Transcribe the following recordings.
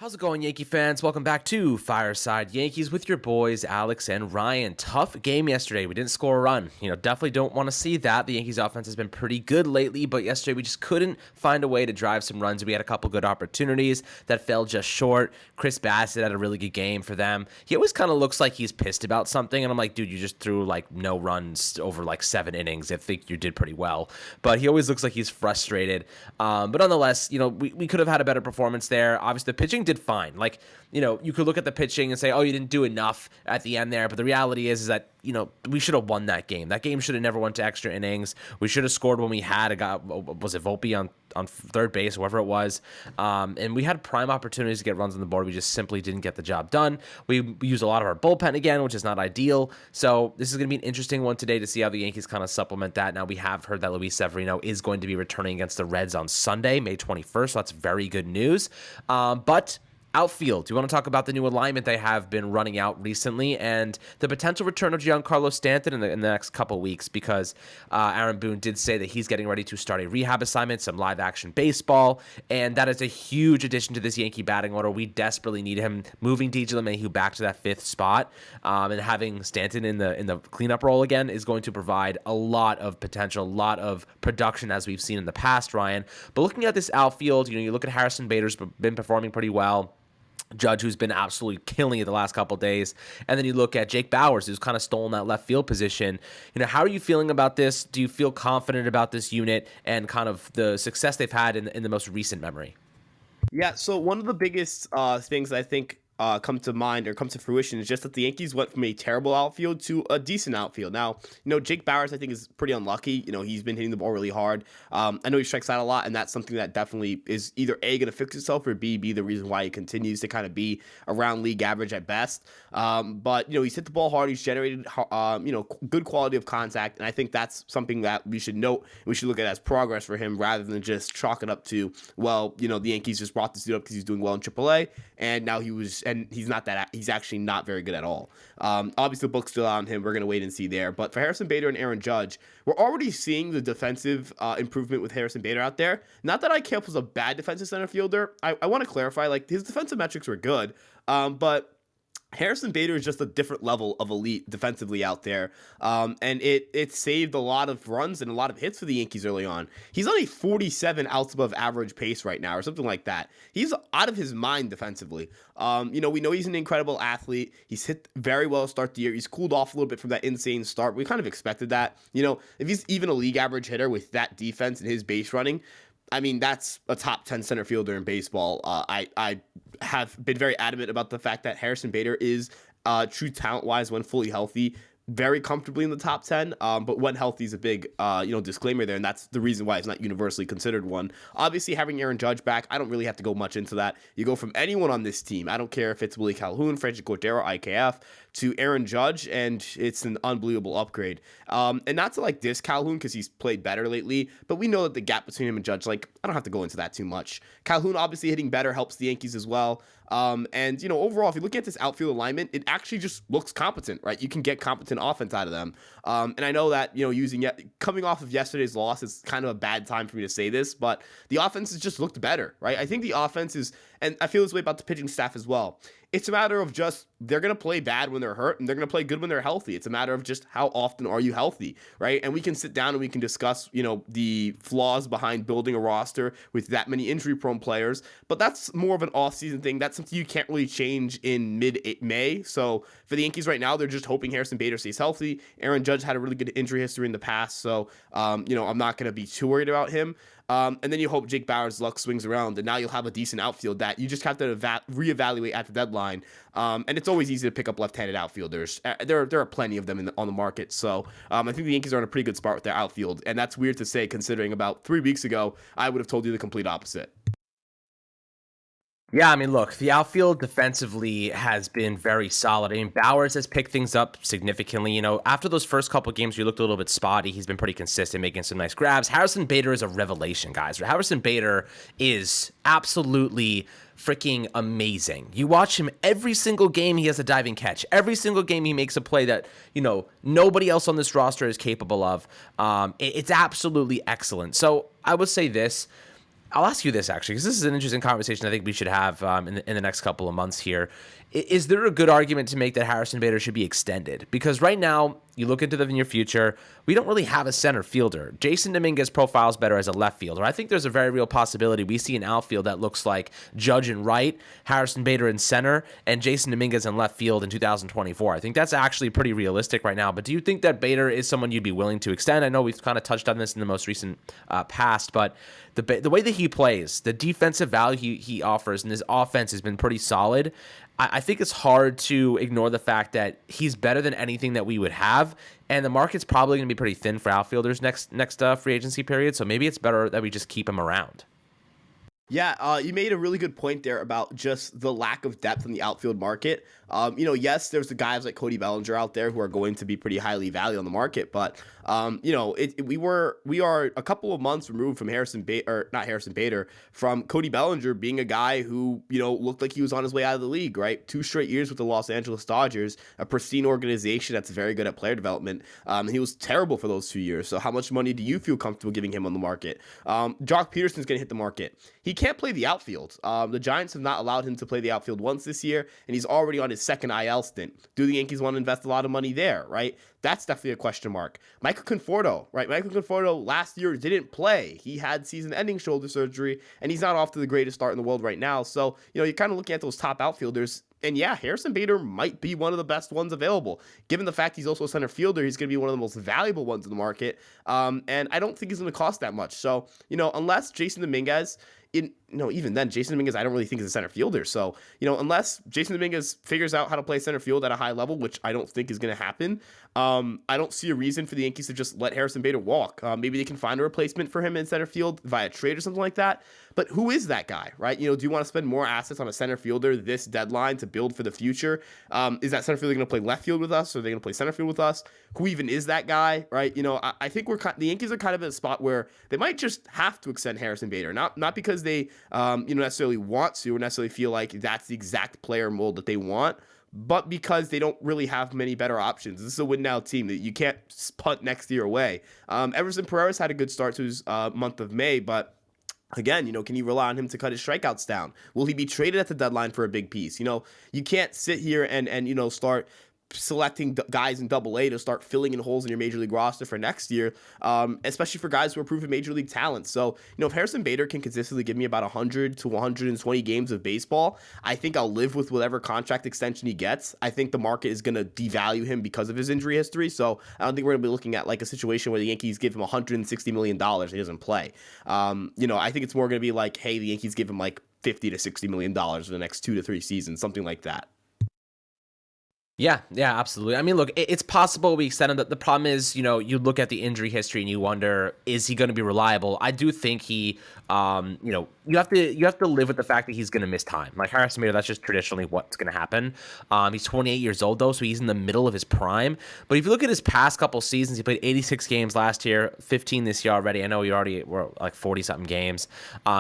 How's it going, Yankee fans? Welcome back to Fireside Yankees with your boys, Alex and Ryan. Tough game yesterday. We didn't score a run. Definitely don't want to see that. The Yankees offense has been pretty good lately, but yesterday we just couldn't find a way to drive some runs. We had a couple good opportunities that fell just short. Chris Bassett had a really good game for them. He always kind of looks like he's pissed about something, and I'm like, dude, you just threw no runs over 7 innings. I think you did pretty well, but he always looks like he's frustrated. But nonetheless, we could have had a better performance there. Obviously, the pitching did fine. You could look at the pitching and say, oh, you didn't do enough at the end there. But the reality is that, we should have won that game. That game should have never went to extra innings. We should have scored when we had was it Volpe on third base, whoever it was. And we had prime opportunities to get runs on the board. We just simply didn't get the job done. We used a lot of our bullpen again, which is not ideal. So this is going to be an interesting one today to see how the Yankees kind of supplement that. Now, we have heard that Luis Severino is going to be returning against the Reds on Sunday, May 21st. So that's very good news. But outfield, do you want to talk about the new alignment they have been running out recently and the potential return of Giancarlo Stanton in the next couple weeks? Because Aaron Boone did say that he's getting ready to start a rehab assignment, some live action baseball, and that is a huge addition to this Yankee batting order. We desperately need him. Moving DJ LeMahieu back to that fifth spot and having Stanton in the cleanup role again is going to provide a lot of potential, a lot of production as we've seen in the past, Ryan. But looking at this outfield, you look at Harrison Bader's been performing pretty well. Judge, who's been absolutely killing it the last couple of days. And then you look at Jake Bauers, who's kind of stolen that left field position. How are you feeling about this? Do you feel confident about this unit and kind of the success they've had in the most recent memory? Yeah, so one of the biggest things I think come to mind or come to fruition is just that the Yankees went from a terrible outfield to a decent outfield. Now, Jake Bauers, I think, is pretty unlucky. He's been hitting the ball really hard. I know he strikes out a lot, and that's something that definitely is either A, going to fix itself, or B, be the reason why he continues to kind of be around league average at best. But he's hit the ball hard. He's generated, good quality of contact, and I think that's something that we should note. We should look at as progress for him rather than just chalk it up to, the Yankees just brought this dude up because he's doing well in AAA, and now he's actually not very good at all. Obviously, the book's still on him. We're going to wait and see there. But for Harrison Bader and Aaron Judge, we're already seeing the defensive improvement with Harrison Bader out there. Not that Camp was a bad defensive center fielder. I want to clarify, his defensive metrics were good, but Harrison Bader is just a different level of elite defensively out there, and it saved a lot of runs and a lot of hits for the Yankees early on. He's on a 47 outs above average pace right now or something like that. He's out of his mind defensively. We know he's an incredible athlete. He's hit very well to start the year. He's cooled off a little bit from that insane start. We kind of expected that. If he's even a league average hitter with that defense and his base running, I mean, that's a top 10 center fielder in baseball. I have been very adamant about the fact that Harrison Bader is true talent-wise when fully healthy, very comfortably in the top 10, but when healthy is a big, disclaimer there, and that's the reason why it's not universally considered one. Obviously, having Aaron Judge back, I don't really have to go much into that. You go from anyone on this team, I don't care if it's Willie Calhoun, Francis Cordero, IKF, to Aaron Judge, and it's an unbelievable upgrade. And not to diss Calhoun because he's played better lately, but we know that the gap between him and Judge, I don't have to go into that too much. Calhoun obviously hitting better helps the Yankees as well. And overall, if you look at this outfield alignment, it actually just looks competent, right? You can get competent offense out of them. And I know that, coming off of yesterday's loss, it's kind of a bad time for me to say this, but the offense has just looked better, right? I think the offense is, and I feel this way about the pitching staff as well. It's a matter of just, they're going to play bad when they're hurt and they're going to play good when they're healthy. It's a matter of just how often are you healthy, right? And we can sit down and we can discuss, the flaws behind building a roster with that many injury-prone players, but that's more of an off-season thing. That's something you can't really change in mid-May. So for the Yankees right now, they're just hoping Harrison Bader stays healthy. Aaron Judge had a really good injury history in the past, so, I'm not going to be too worried about him. And then you hope Jake Bauers' luck swings around, and now you'll have a decent outfield that you just have to reevaluate at the deadline. And it's always easy to pick up left-handed outfielders. There are plenty of them on the market. So I think the Yankees are in a pretty good spot with their outfield, and that's weird to say considering about 3 weeks ago, I would have told you the complete opposite. Yeah, I mean, look, the outfield defensively has been very solid. I mean, Bowers has picked things up significantly. After those first couple of games, we looked a little bit spotty. He's been pretty consistent, making some nice grabs. Harrison Bader is a revelation, guys. Harrison Bader is absolutely freaking amazing. You watch him every single game, he has a diving catch. Every single game, he makes a play that, nobody else on this roster is capable of. It's absolutely excellent. So I would say this. I'll ask you this actually, because this is an interesting conversation I think we should have in the next couple of months here. Is there a good argument to make that Harrison Bader should be extended? Because right now, you look into the near future, we don't really have a center fielder. Jason Dominguez profiles better as a left fielder. I think there's a very real possibility we see an outfield that looks like Judge in right, Harrison Bader in center, and Jason Dominguez in left field in 2024. I think that's actually pretty realistic right now. But do you think that Bader is someone you'd be willing to extend? I know we've kind of touched on this in the most recent past, but the way that he plays, the defensive value he offers, and his offense has been pretty solid. I think it's hard to ignore the fact that he's better than anything that we would have, and the market's probably going to be pretty thin for outfielders next free agency period. So maybe it's better that we just keep him around. Yeah, you made a really good point there about just the lack of depth in the outfield market. Yes, there's the guys like Cody Bellinger out there who are going to be pretty highly valued on the market, but we are a couple of months removed from Harrison Bader, from Cody Bellinger being a guy who looked like he was on his way out of the league. Right, 2 straight years with the Los Angeles Dodgers, a pristine organization that's very good at player development. He was terrible for those 2 years. So how much money do you feel comfortable giving him on the market? Jock Peterson's going to hit the market. He can't play the outfield. The Giants have not allowed him to play the outfield once this year, and he's already on his second IL stint. Do the Yankees want to invest a lot of money there, right? That's definitely a question mark. Michael Conforto, right? Michael Conforto last year didn't play. He had season-ending shoulder surgery, and he's not off to the greatest start in the world right now. So, you're kind of looking at those top outfielders. And yeah, Harrison Bader might be one of the best ones available. Given the fact he's also a center fielder, he's going to be one of the most valuable ones in the market. And I don't think he's going to cost that much. So, unless Jason Dominguez, even then, Jason Dominguez, I don't really think is a center fielder. So, unless Jason Dominguez figures out how to play center field at a high level, which I don't think is going to happen, I don't see a reason for the Yankees to just let Harrison Bader walk. Maybe they can find a replacement for him in center field via trade or something like that. But who is that guy, right? Do you want to spend more assets on a center fielder this deadline to build for the future? Is that center fielder going to play left field with us, or are they going to play center field with us? Who even is that guy, right? I think the Yankees are kind of in a spot where they might just have to extend Harrison Bader, not because they necessarily want to or necessarily feel like that's the exact player mold that they want, but because they don't really have many better options. This is a win now team that you can't punt next year away. Everson Perez had a good start to his month of May, but again, can you rely on him to cut his strikeouts down? Will he be traded at the deadline for a big piece? You can't sit here and start selecting guys in Double-A to start filling in holes in your major league roster for next year, especially for guys who are proven major league talent. So, if Harrison Bader can consistently give me about 100 to 120 games of baseball, I think I'll live with whatever contract extension he gets. I think the market is going to devalue him because of his injury history. So I don't think we're going to be looking at like a situation where the Yankees give him $160 million and he doesn't play. I think it's more going to be like, hey, the Yankees give him like $50 to $60 million for the next 2 to 3 seasons, something like that. Yeah, absolutely. I mean, look, it's possible we extend him. The problem is, you look at the injury history and you wonder, is he going to be reliable? I do think he, you have to live with the fact that he's going to miss time. Like Harrison Bader, that's just traditionally what's going to happen. He's 28 years old though, so he's in the middle of his prime. But if you look at his past couple seasons, he played 86 games last year, 15 this year already. I know we already were like 40 something games.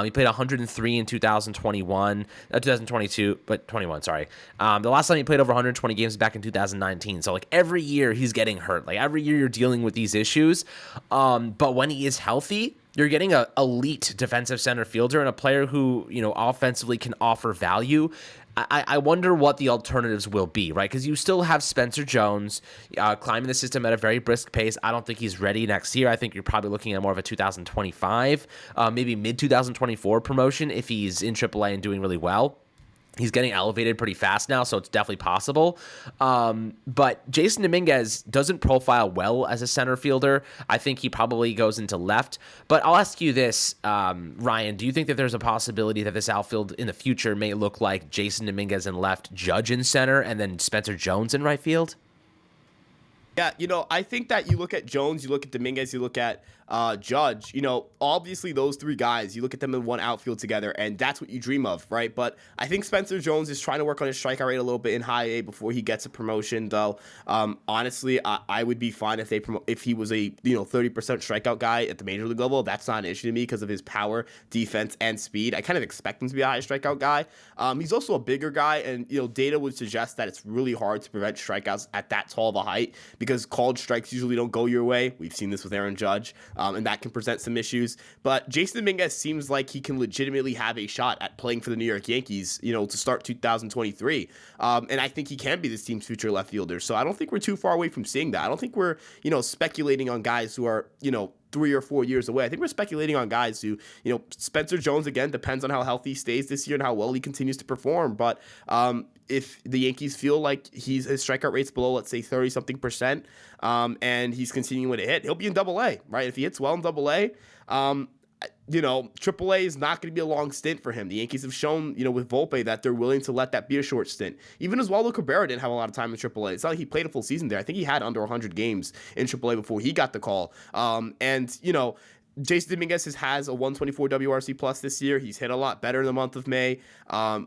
He played 103 in 2022, but 21. Sorry. The last time he played over 120 games was back in 2019. So like every year he's getting hurt. Like every year you're dealing with these issues. But when he is healthy, you're getting an elite defensive center fielder and a player who, offensively can offer value. I wonder what the alternatives will be, right? Because you still have Spencer Jones climbing the system at a very brisk pace. I don't think he's ready next year. I think you're probably looking at more of a 2025, maybe mid-2024 promotion if he's in AAA and doing really well. He's getting elevated pretty fast now, so it's definitely possible. But Jason Dominguez doesn't profile well as a center fielder. I think he probably goes into left. But I'll ask you this, Ryan. Do you think that there's a possibility that this outfield in the future may look like Jason Dominguez in left, Judge in center, and then Spencer Jones in right field? Yeah, I think that you look at Jones, you look at Dominguez, you look at Judge, obviously those 3 guys, you look at them in one outfield together, and that's what you dream of, right? But I think Spencer Jones is trying to work on his strikeout rate a little bit in high A before he gets a promotion, though. Honestly, I would be fine if he was a 30% strikeout guy at the major league level. That's not an issue to me because of his power, defense, and speed. I kind of expect him to be a high strikeout guy. He's also a bigger guy, and data would suggest that it's really hard to prevent strikeouts at that tall of a height because because called strikes usually don't go your way. We've seen this with Aaron Judge, and that can present some issues. But Jason Dominguez seems like he can legitimately have a shot at playing for the New York Yankees, to start 2023. And I think he can be this team's future left fielder. So I don't think we're too far away from seeing that. I don't think we're, speculating on guys who are, 3 or 4 years away. I think we're speculating on guys who, Spencer Jones, again, depends on how healthy he stays this year and how well he continues to perform. But if the Yankees feel like his strikeout rate's below, let's say 30-something%, and he's continuing to hit, he'll be in Double-A, right? If he hits well in Double-A, AAA is not going to be a long stint for him. The Yankees have shown, with Volpe that they're willing to let that be a short stint. Even Oswaldo Cabrera didn't have a lot of time in AAA. It's not like he played a full season there. I think he had under 100 games in AAA before he got the call. Jason Dominguez has a 124 WRC plus this year. He's hit a lot better in the month of May.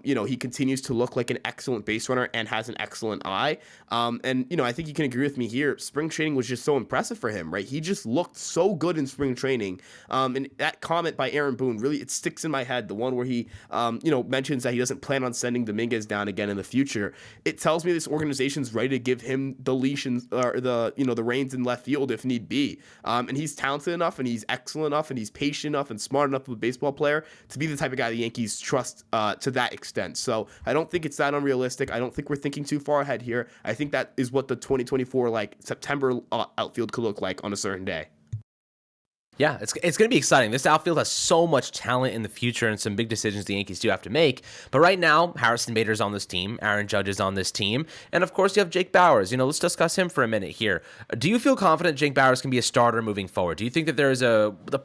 He continues to look like an excellent base runner and has an excellent eye. I think you can agree with me here. Spring training was just so impressive for him, right? He just looked so good in spring training. And that comment by Aaron Boone, really, it sticks in my head. The one where he, mentions that he doesn't plan on sending Dominguez down again in the future. It tells me this organization's ready to give him the leash and the reins in left field if need be. And he's talented enough and he's excellent enough and he's patient enough and smart enough of a baseball player to be the type of guy the Yankees trust to that extent. So I don't think it's that unrealistic. I don't think we're thinking too far ahead here. I think that is what the 2024 September outfield could look like on a certain day. Yeah, it's going to be exciting. This outfield has so much talent in the future and some big decisions the Yankees do have to make. But right now, Harrison Bader's on this team. Aaron Judge is on this team. And of course, you have Jake Bauers. Let's discuss him for a minute here. Do you feel confident Jake Bauers can be a starter moving forward? Do you think that there is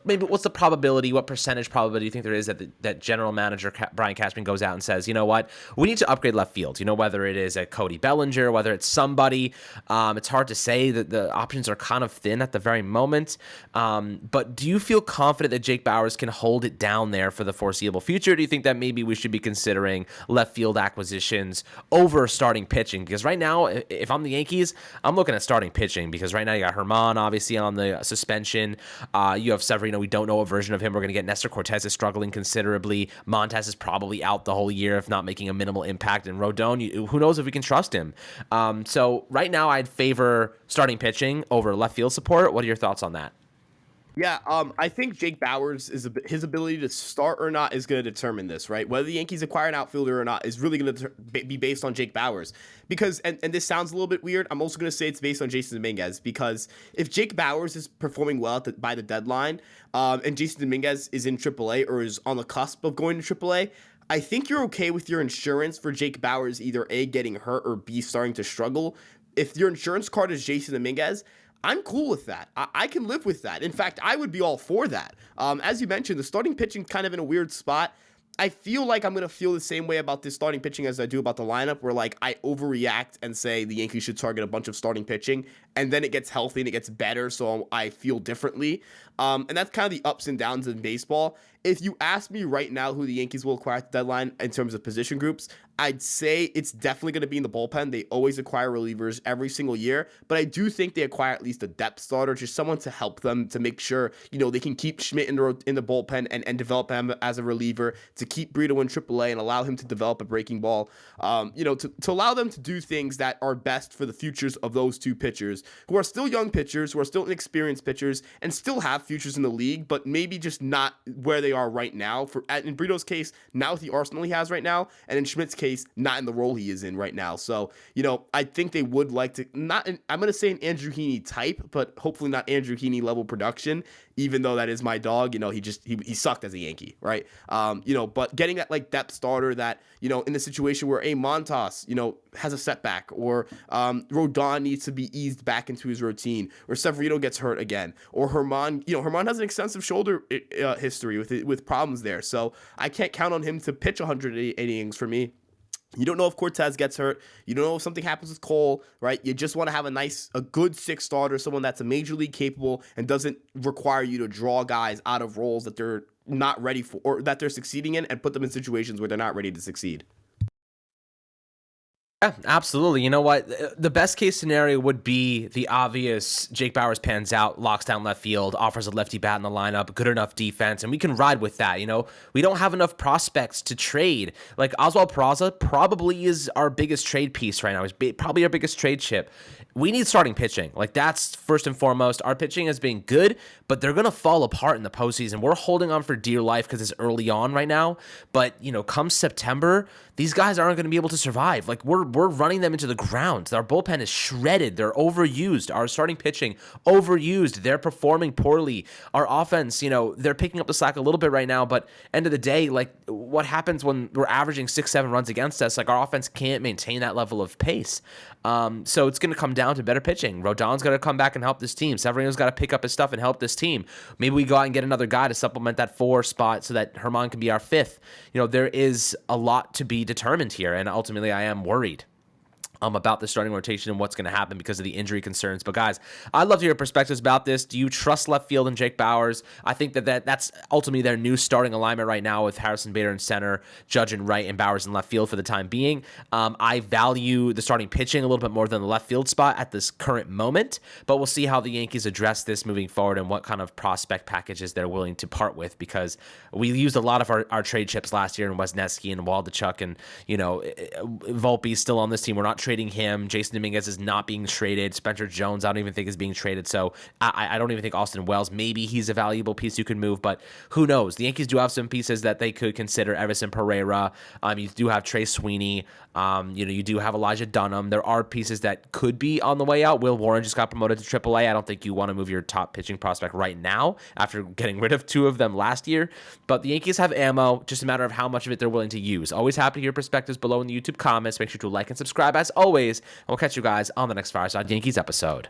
maybe what's the probability, what percentage probability do you think there is that general manager Brian Cashman goes out and says, you know what, we need to upgrade left field? Whether it is a Cody Bellinger, whether it's somebody, it's hard to say. That the options are kind of thin at the very moment. But do you feel confident that Jake Bauers can hold it down there for the foreseeable future? Do you think that maybe we should be considering left field acquisitions over starting pitching? Because right now, if I'm the Yankees, I'm looking at starting pitching because right now you got Herman obviously on the suspension. You have Severino. We don't know what version of him we're going to get. Nestor Cortez is struggling considerably. Montez is probably out the whole year, if not making a minimal impact. And Rodon, who knows if we can trust him? So right now, I'd favor starting pitching over left field support. What are your thoughts on that? Yeah, I think Jake Bauers his ability to start or not is going to determine this, right? Whether the Yankees acquire an outfielder or not is really going to be based on Jake Bauers. Because, and this sounds a little bit weird, I'm also going to say it's based on Jason Dominguez. Because if Jake Bauers is performing well by the deadline, and Jason Dominguez is in AAA or is on the cusp of going to AAA, I think you're okay with your insurance for Jake Bauers either A, getting hurt, or B, starting to struggle. If your insurance card is Jason Dominguez, I'm cool with that. I can live with that. In fact, I would be all for that. As you mentioned, the starting pitching kind of in a weird spot. I feel like I'm going to feel the same way about this starting pitching as I do about the lineup, where I overreact and say the Yankees should target a bunch of starting pitching, and then it gets healthy and it gets better, so I feel differently. And that's kind of the ups and downs in baseball. If you ask me right now who the Yankees will acquire at the deadline in terms of position groups, I'd say it's definitely going to be in the bullpen. They always acquire relievers every single year, but I do think they acquire at least a depth starter, just someone to help them to make sure, they can keep Schmidt in the bullpen and develop him as a reliever, to keep Brito in AAA and allow him to develop a breaking ball, to allow them to do things that are best for the futures of those two pitchers, who are still young pitchers, who are still inexperienced pitchers, and still have futures in the league, but maybe just not where they are right now. In Brito's case, not with the arsenal he has right now, and in Schmidt's case, not in the role he is in right now. So, I think they would like to, I'm going to say an Andrew Heaney type, but hopefully not Andrew Heaney level production, even though that is my dog. He sucked as a Yankee, right? But getting that depth starter that, in the situation where Montas, has a setback, or Rodon needs to be eased back into his routine, or Severino gets hurt again, or Herman has an extensive shoulder history with problems there. So I can't count on him to pitch 108 innings for me. You don't know if Cortez gets hurt. You don't know if something happens with Cole, right? You just want to have a good sixth starter, someone that's a major league capable and doesn't require you to draw guys out of roles that they're not ready for, or that they're succeeding in, and put them in situations where they're not ready to succeed. Yeah, absolutely. You know what? The best case scenario would be the obvious Jake Bauers pans out, locks down left field, offers a lefty bat in the lineup, good enough defense, and we can ride with that. We don't have enough prospects to trade. Like Oswald Peraza probably is our biggest trade piece right now. He's probably our biggest trade chip. We need starting pitching. Like that's first and foremost. Our pitching has been good, but they're gonna fall apart in the postseason. We're holding on for dear life because it's early on right now. But come September, these guys aren't gonna be able to survive. Like we're running them into the ground. Our bullpen is shredded. They're overused. Our starting pitching overused. They're performing poorly. Our offense, they're picking up the slack a little bit right now. But end of the day, like what happens when we're averaging 6-7 runs against us? Like our offense can't maintain that level of pace. So it's going to come down to better pitching. Rodon's got to come back and help this team. Severino's got to pick up his stuff and help this team. Maybe we go out and get another guy to supplement that 4 spot so that Herman can be our 5th. There is a lot to be determined here, and ultimately I am worried about the starting rotation and what's going to happen because of the injury concerns. But guys, I'd love to hear your perspectives about this. Do you trust left field and Jake Bauers? I think that's ultimately their new starting alignment right now with Harrison Bader in center, Judge in right, and Bauers in left field for the time being. I value the starting pitching a little bit more than the left field spot at this current moment, but we'll see how the Yankees address this moving forward and what kind of prospect packages they're willing to part with, because we used a lot of our trade chips last year in Wesneski and Waldachuk, and Volpe's still on this team. We're not trading him. Jason Dominguez is not being traded. Spencer Jones, I don't even think is being traded. So I don't even think Austin Wells, maybe he's a valuable piece you can move, but who knows? The Yankees do have some pieces that they could consider. Everson Pereira. You do have Trey Sweeney. You do have Elijah Dunham. There are pieces that could be on the way out. Will Warren just got promoted to AAA. I don't think you want to move your top pitching prospect right now after getting rid of 2 of them last year. But the Yankees have ammo. Just a matter of how much of it they're willing to use. Always happy to hear perspectives below in the YouTube comments. Make sure to like and subscribe as always. And we'll catch you guys on the next Fireside Yankees episode.